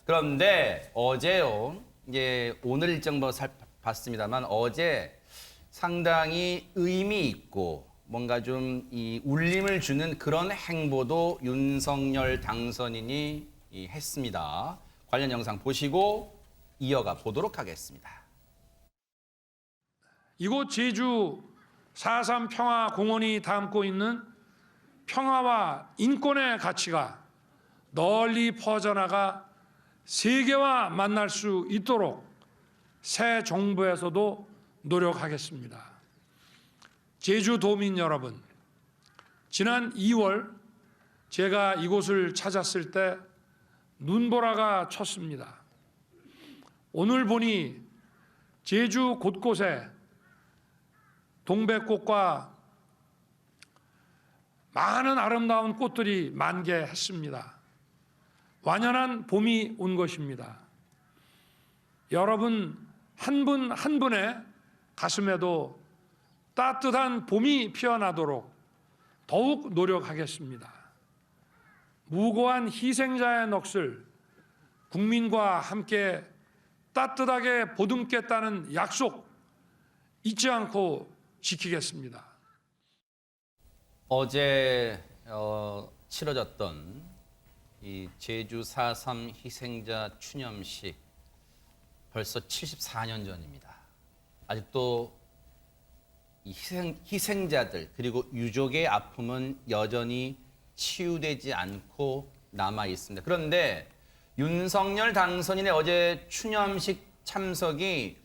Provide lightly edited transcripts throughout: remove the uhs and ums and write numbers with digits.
그런데 어제요, 이제 오늘 일정 봤습니다만 어제 상당히 의미 있고 뭔가 좀 이 울림을 주는 그런 행보도 윤석열 당선인이 했습니다. 관련 영상 보시고 이어가 보도록 하겠습니다. 이곳 제주 4.3 평화공원이 담고 있는 평화와 인권의 가치가 널리 퍼져나가 세계와 만날 수 있도록 새 정부에서도 노력하겠습니다. 제주도민 여러분, 지난 2월 제가 이곳을 찾았을 때 눈보라가 쳤습니다. 오늘 보니 제주 곳곳에 동백꽃과 많은 아름다운 꽃들이 만개했습니다. 완연한 봄이 온 것입니다. 여러분 한 분 한 분의 가슴에도 따뜻한 봄이 피어나도록 더욱 노력하겠습니다. 무고한 희생자의 넋을 국민과 함께 따뜻하게 보듬겠다는 약속 잊지 않고 지키겠습니다. 어제 치러졌던 이 제주 4.3 희생자 추념식 벌써 74년 전입니다. 아직도 이 희생자들 그리고 유족의 아픔은 여전히 치유되지 않고 남아 있습니다. 그런데 윤석열 당선인의 어제 추념식 참석이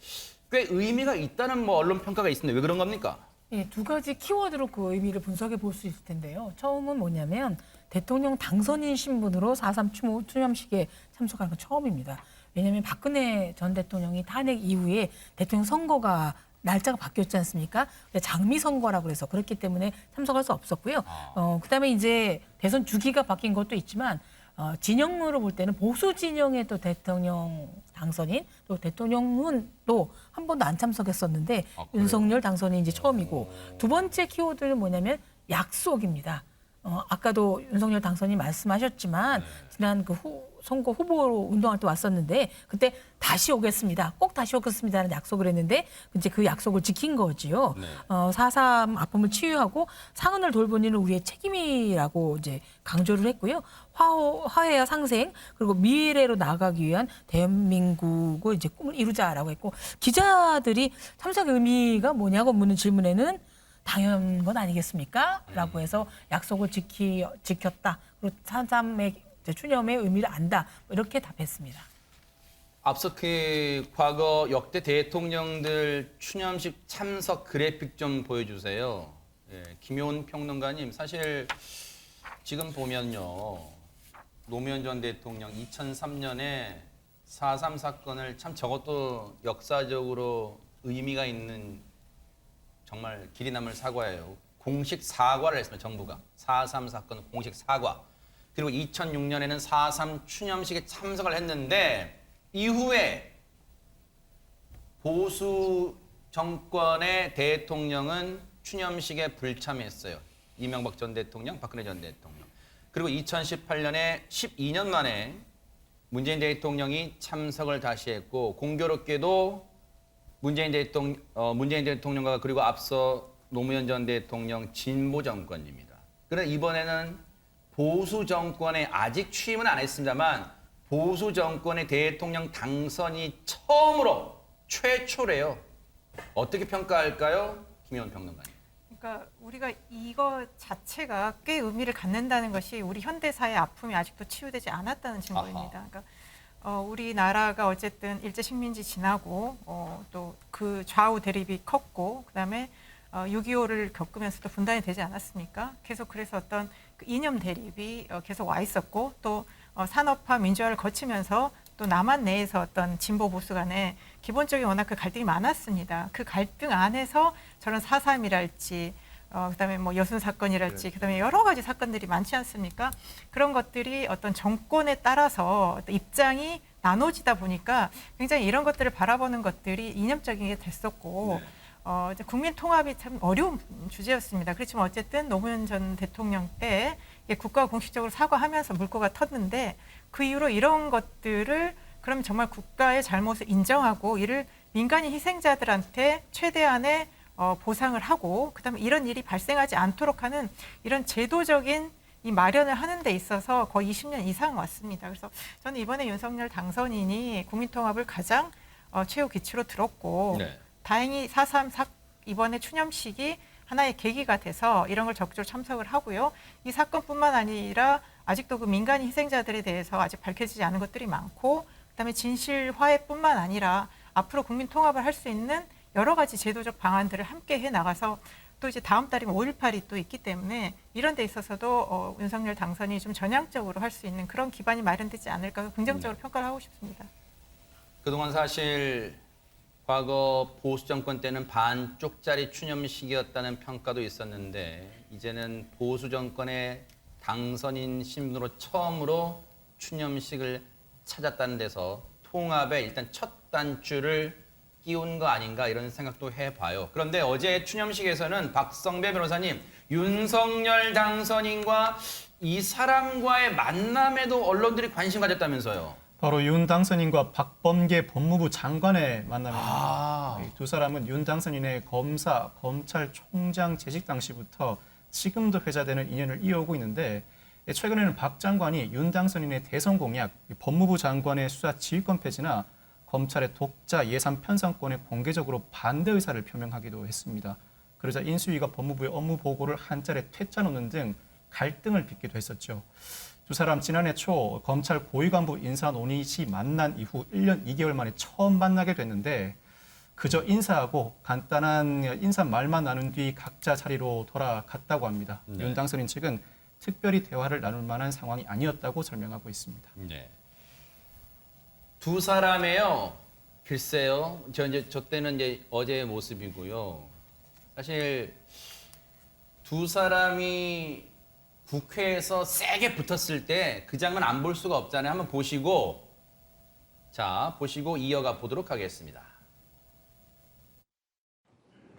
꽤 의미가 있다는 언론 평가가 있습니다. 왜 그런 겁니까? 예, 두 가지 키워드로 그 의미를 분석해 볼 수 있을 텐데요. 처음은 뭐냐면 대통령 당선인 신분으로 4.3 추념식에 참석한 건 처음입니다. 왜냐하면 박근혜 전 대통령이 탄핵 이후에 대통령 선거가 날짜가 바뀌었지 않습니까? 장미 선거라고 그래서 그렇기 때문에 참석할 수 없었고요. 그다음에 이제 대선 주기가 바뀐 것도 있지만 진영으로 볼 때는 보수 진영의 또 대통령 당선인 또 대통령은 또 한 번도 안 참석했었는데 윤석열 당선인이 이제 처음이고 두 번째 키워드는 뭐냐면 약속입니다. 아까도 윤석열 당선인 말씀하셨지만 지난 그 선거 후보로 운동할 때 왔었는데 그때 다시 오겠습니다. 꼭 다시 오겠습니다라는 약속을 했는데 이제 그 약속을 지킨 거지요. 네. 4.3 아픔을 치유하고 상흔을 돌보는 일은 우리의 책임이라고 이제 강조를 했고요. 화해와 상생 그리고 미래로 나아가기 위한 대한민국의 이제 꿈을 이루자라고 했고 기자들이 참석의 의미가 뭐냐고 묻는 질문에는 당연한 건 아니겠습니까? 라고 해서 약속을 지켰다. 그리고 4.3의 추념의 의미를 안다. 이렇게 답했습니다. 앞서 그 과거 역대 대통령들 추념식 참석 그래픽 좀 보여주세요. 예, 김효은 평론가님, 사실 지금 보면요. 노무현 전 대통령 2003년에 4.3 사건을 참 저것도 역사적으로 의미가 있는 정말 길이 남을 사과예요. 공식 사과를 했습니다. 정부가. 4.3 사건 공식 사과. 그리고 2006년에는 4.3 추념식에 참석을 했는데 이후에 보수 정권의 대통령은 추념식에 불참했어요. 이명박 전 대통령, 박근혜 전 대통령. 그리고 2018년에 12년 만에 문재인 대통령이 참석을 다시 했고 공교롭게도 문재인 대통령과 그리고 앞서 노무현 전 대통령 진보 정권입니다. 그런데 이번에는 보수 정권에 아직 취임은 안 했습니다만 보수 정권의 대통령 당선이 처음으로 최초래요. 어떻게 평가할까요? 김효은 평론가님. 그러니까 우리가 이거 자체가 꽤 의미를 갖는다는 것이 우리 현대사의 아픔이 아직도 치유되지 않았다는 증거입니다. 그러니까 우리나라가 어쨌든 일제 식민지 지나고 또 그 좌우 대립이 컸고 그다음에 6.25를 겪으면서도 분단이 되지 않았습니까? 계속 그래서 어떤 그 이념 대립이 계속 와 있었고 또 산업화 민주화를 거치면서 또 남한 내에서 어떤 진보 보수 간에 기본적인 워낙 그 갈등이 많았습니다. 그 갈등 안에서 저런 4.3이랄지 그다음에 뭐 여순 사건이랄지 그다음에 여러 가지 사건들이 많지 않습니까? 그런 것들이 어떤 정권에 따라서 어떤 입장이 나눠지다 보니까 굉장히 이런 것들을 바라보는 것들이 이념적인 게 됐었고 이제 국민 통합이 참 어려운 주제였습니다. 그렇지만 어쨌든 노무현 전 대통령 때 국가가 공식적으로 사과하면서 물꼬가 텄는데 그 이후로 이런 것들을 그럼 정말 국가의 잘못을 인정하고 이를 민간인 희생자들한테 최대한의 보상을 하고 그다음에 이런 일이 발생하지 않도록 하는 이런 제도적인 이 마련을 하는 데 있어서 거의 20년 이상 왔습니다. 그래서 저는 이번에 윤석열 당선인이 국민통합을 가장 최후 기치로 들었고 네. 다행히 4.3 이번에 추념식이 하나의 계기가 돼서 이런 걸 적극적으로 참석을 하고요. 이 사건뿐만 아니라 아직도 그 민간인 희생자들에 대해서 아직 밝혀지지 않은 것들이 많고 그다음에 진실 화해뿐만 아니라 앞으로 국민 통합을 할 수 있는 여러 가지 제도적 방안들을 함께 해 나가서 또 이제 다음 달이면 5.18이 또 있기 때문에 이런 데 있어서도 윤석열 당선이 좀 전향적으로 할 수 있는 그런 기반이 마련되지 않을까 긍정적으로 평가를 하고 싶습니다. 그동안 사실 과거 보수 정권 때는 반쪽짜리 추념식이었다는 평가도 있었는데 이제는 보수 정권의 당선인 신분으로 처음으로 추념식을 찾았다는 데서 통합에 일단 첫 단추를 끼운 거 아닌가 이런 생각도 해봐요. 그런데 어제 추념식에서는 박성배 변호사님, 윤석열 당선인과 이 사람과의 만남에도 언론들이 관심 가졌다면서요. 바로 윤 당선인과 박범계 법무부 장관의 만남입니다. 이두 사람은 윤 당선인의 검사, 검찰총장 재직 당시부터 지금도 회자되는 인연을 이어오고 있는데 최근에는 박 장관이 윤 당선인의 대선 공약, 법무부 장관의 수사 지휘권 폐지나 검찰의 독자 예산 편성권에 공개적으로 반대 의사를 표명하기도 했습니다. 그러자 인수위가 법무부의 업무 보고를 한 자리에 퇴짜 놓는 등 갈등을 빚기도 했었죠. 두 사람 지난해 초 검찰 고위 간부 인사 논의 만난 이후 1년 2개월 만에 처음 만나게 됐는데 그저 인사하고 간단한 인사말만 나눈 뒤 각자 자리로 돌아갔다고 합니다. 네. 윤 당선인 측은 특별히 대화를 나눌 만한 상황이 아니었다고 설명하고 있습니다. 네. 두 사람의요. 글쎄요. 저 때는 이제 어제의 모습이고요. 사실 두 사람이 국회에서 세게 붙었을 때 그 장면 안 볼 수가 없잖아요. 한번 보시고 이어가 보도록 하겠습니다.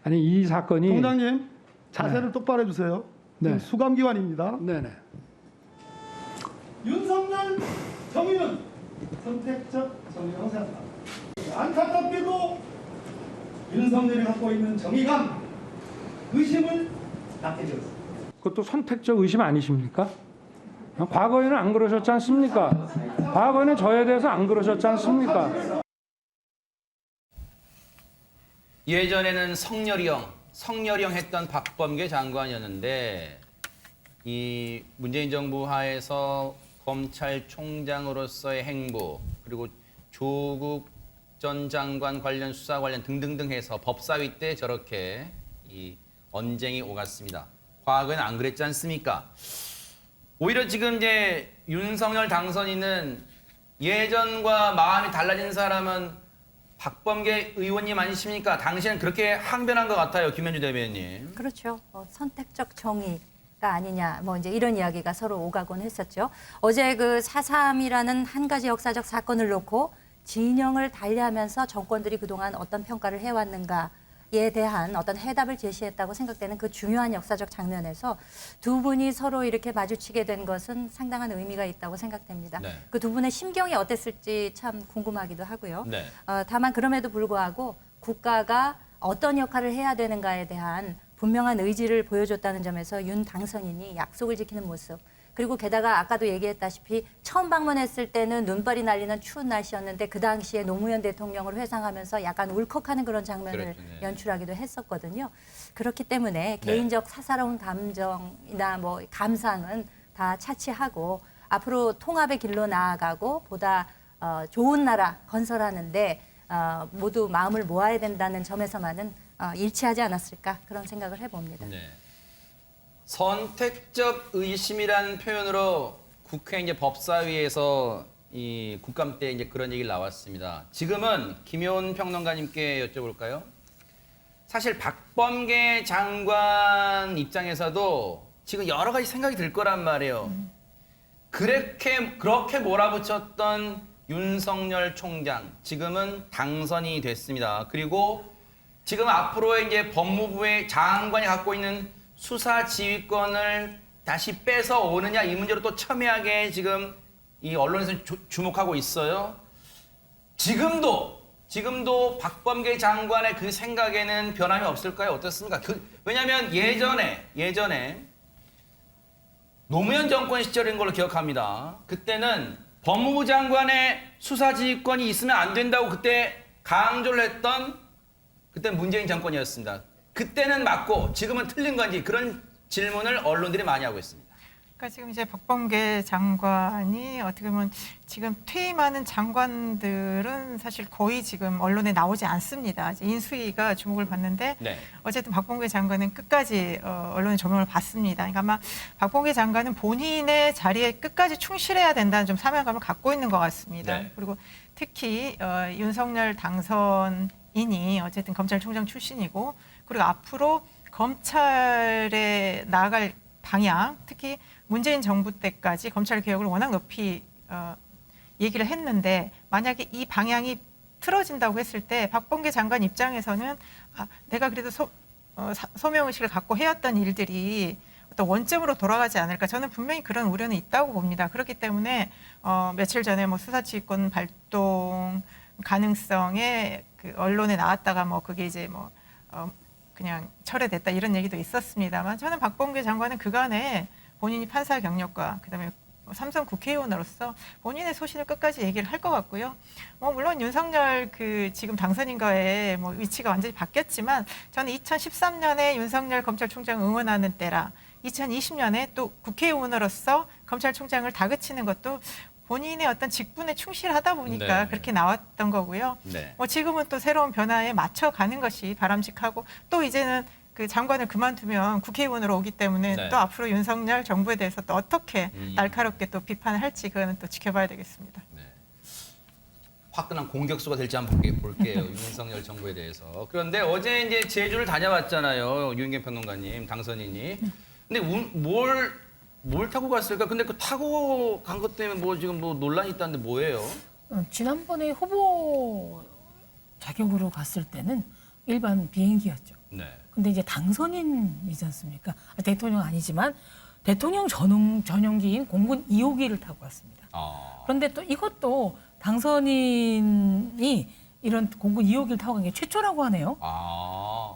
아니 이 사건이 총장님 자세를 똑바로 해주세요. 네. 수감기관입니다. 네네. 윤석열 정의는 선택적 정의라고 생각합니다. 안타깝게도 윤석열이 갖고 있는 정의감, 의심을 낳게 되었습니다. 그것도 선택적 의심 아니십니까? 과거에는 안 그러셨지 않습니까? 과거에는 저에 대해서 안 그러셨지 않습니까? 예전에는 성렬이형 했던 박범계 장관이었는데 이 문재인 정부 하에서 검찰총장으로서의 행보 그리고 조국 전 장관 관련 수사 관련 등등등 해서 법사위 때 저렇게 이 언쟁이 오갔습니다. 과거에는 안 그랬지 않습니까? 오히려 지금 이제 윤석열 당선인은 예전과 마음이 달라진 사람은 박범계 의원님 아니십니까? 당신은 그렇게 항변한 것 같아요, 김현주 대변인. 그렇죠. 선택적 정의가 아니냐, 뭐 이제 이런 이야기가 서로 오가곤 했었죠. 어제 그 4.3이라는 한 가지 역사적 사건을 놓고 진영을 달리하면서 정권들이 그동안 어떤 평가를 해왔는가에 대한 어떤 해답을 제시했다고 생각되는 그 중요한 역사적 장면에서 두 분이 서로 이렇게 마주치게 된 것은 상당한 의미가 있다고 생각됩니다. 네. 그 두 분의 심경이 어땠을지 참 궁금하기도 하고요. 네. 다만 그럼에도 불구하고 국가가 어떤 역할을 해야 되는가에 대한 분명한 의지를 보여줬다는 점에서 윤 당선인이 약속을 지키는 모습, 그리고 게다가 아까도 얘기했다시피 처음 방문했을 때는 눈발이 날리는 추운 날씨였는데 그 당시에 노무현 대통령을 회상하면서 약간 울컥하는 그런 장면을 그렇죠, 네. 연출하기도 했었거든요. 그렇기 때문에 개인적 사사로운 감정이나 뭐 감상은 다 차치하고 앞으로 통합의 길로 나아가고 보다 좋은 나라 건설하는데 모두 마음을 모아야 된다는 점에서만은 일치하지 않았을까 그런 생각을 해봅니다. 네. 선택적 의심이라는 표현으로 국회 이제 법사위에서 이 국감 때 이제 그런 얘기를 나왔습니다. 지금은 김효은 평론가님께 여쭤볼까요? 사실 박범계 장관 입장에서도 지금 여러 가지 생각이 들 거란 말이에요. 그렇게 몰아붙였던 윤석열 총장 지금은 당선이 됐습니다. 그리고 지금 앞으로 이제 법무부의 장관이 갖고 있는 수사 지휘권을 다시 뺏어 오느냐 이 문제로 또 첨예하게 지금 이 언론에서 주목하고 있어요. 지금도 박범계 장관의 그 생각에는 변함이 없을까요? 어떻습니까? 왜냐하면 예전에 노무현 정권 시절인 걸로 기억합니다. 그때는 법무부 장관의 수사지휘권이 있으면 안 된다고 그때 강조를 했던 그때 문재인 정권이었습니다. 그때는 맞고 지금은 틀린 건지 그런 질문을 언론들이 많이 하고 있습니다. 그러니까 지금 이제 박범계 장관이 어떻게 보면 지금 퇴임하는 장관들은 사실 거의 지금 언론에 나오지 않습니다. 이제 인수위가 주목을 받는데 네. 어쨌든 박범계 장관은 끝까지 언론의 조명을 받습니다. 그러니까 아마 박범계 장관은 본인의 자리에 끝까지 충실해야 된다는 좀 사명감을 갖고 있는 것 같습니다. 네. 그리고 특히 윤석열 당선인이 어쨌든 검찰총장 출신이고 그리고 앞으로 검찰에 나아갈 방향, 특히 문재인 정부 때까지 검찰 개혁을 워낙 높이 얘기를 했는데 만약에 이 방향이 틀어진다고 했을 때 박범계 장관 입장에서는 내가 그래도 소명의식을 갖고 해왔던 일들이 어떤 원점으로 돌아가지 않을까. 저는 분명히 그런 우려는 있다고 봅니다. 그렇기 때문에 며칠 전에 뭐 수사지휘권 발동 가능성에 그 언론에 나왔다가 뭐 그게 이제 뭐 그냥 철회됐다 이런 얘기도 있었습니다만 저는 박범계 장관은 그간에 본인이 판사 경력과 그다음에 삼성 국회의원으로서 본인의 소신을 끝까지 얘기를 할 것 같고요. 물론 윤석열 그 지금 당선인과의 뭐 위치가 완전히 바뀌었지만 저는 2013년에 윤석열 검찰총장 응원하는 때라 2020년에 또 국회의원으로서 검찰총장을 다그치는 것도 본인의 어떤 직분에 충실하다 보니까 네. 그렇게 나왔던 거고요. 네. 지금은 또 새로운 변화에 맞춰가는 것이 바람직하고 또 이제는 그 장관을 그만두면 국회의원으로 오기 때문에 네. 또 앞으로 윤석열 정부에 대해서 또 어떻게 날카롭게 또 비판을 할지 그거는 또 지켜봐야 되겠습니다. 네. 화끈한 공격수가 될지 한번 볼게요. 윤석열 정부에 대해서. 그런데 어제 이제 제주를 다녀왔잖아요. 유인경 평론가님, 당선인이. 근데 뭘 타고 갔을까? 근데 그 타고 간 것 때문에 뭐 지금 뭐 논란이 있다는데 뭐예요? 지난번에 후보 자격으로 갔을 때는 일반 비행기였죠. 네. 근데 이제 당선인이지 않습니까? 대통령 아니지만 대통령 전용기인 공군 2호기를 타고 왔습니다. 그런데 또 이것도 당선인이 이런 공군 2호기를 타고 간 게 최초라고 하네요.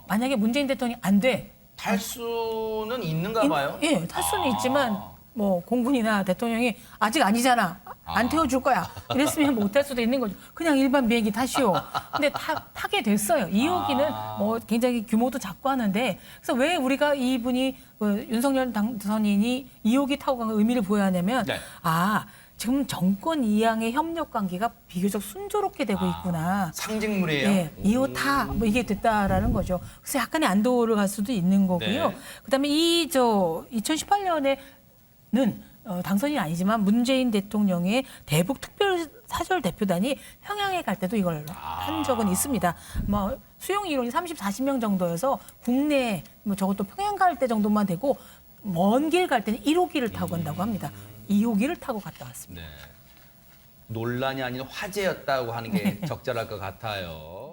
만약에 문재인 대통령이 안 돼. 탈 수는 있는가 봐요? 예, 탈 수는 있지만 뭐 공군이나 대통령이 아직 아니잖아. 안 태워줄 거야. 이랬으면 못 탈 수도 있는 거죠. 그냥 일반 비행기 타시오. 근데 타게 됐어요. 2호기는 뭐 굉장히 규모도 작고 하는데 그래서 왜 우리가 이분이 윤석열 당선인이 2호기 타고 간 의미를 보여야 하냐면 네. 지금 정권 이양의 협력 관계가 비교적 순조롭게 되고 있구나. 상징물이에요? 예, 2호 타, 뭐 이게 됐다라는 거죠. 그래서 약간의 안도를 갈 수도 있는 거고요. 네. 그다음에 2018년에는 당선이 아니지만 문재인 대통령의 대북 특별 사절 대표단이 평양에 갈 때도 이걸 한 적은 있습니다. 뭐 수용 인원이 40명 정도여서 국내 뭐 저것도 평양 갈 때 정도만 되고 먼 길 갈 때는 1호기를 타고 간다고 합니다. 2호기를 타고 갔다 왔습니다. 네. 논란이 아닌 화제였다고 하는 게 적절할 것 같아요.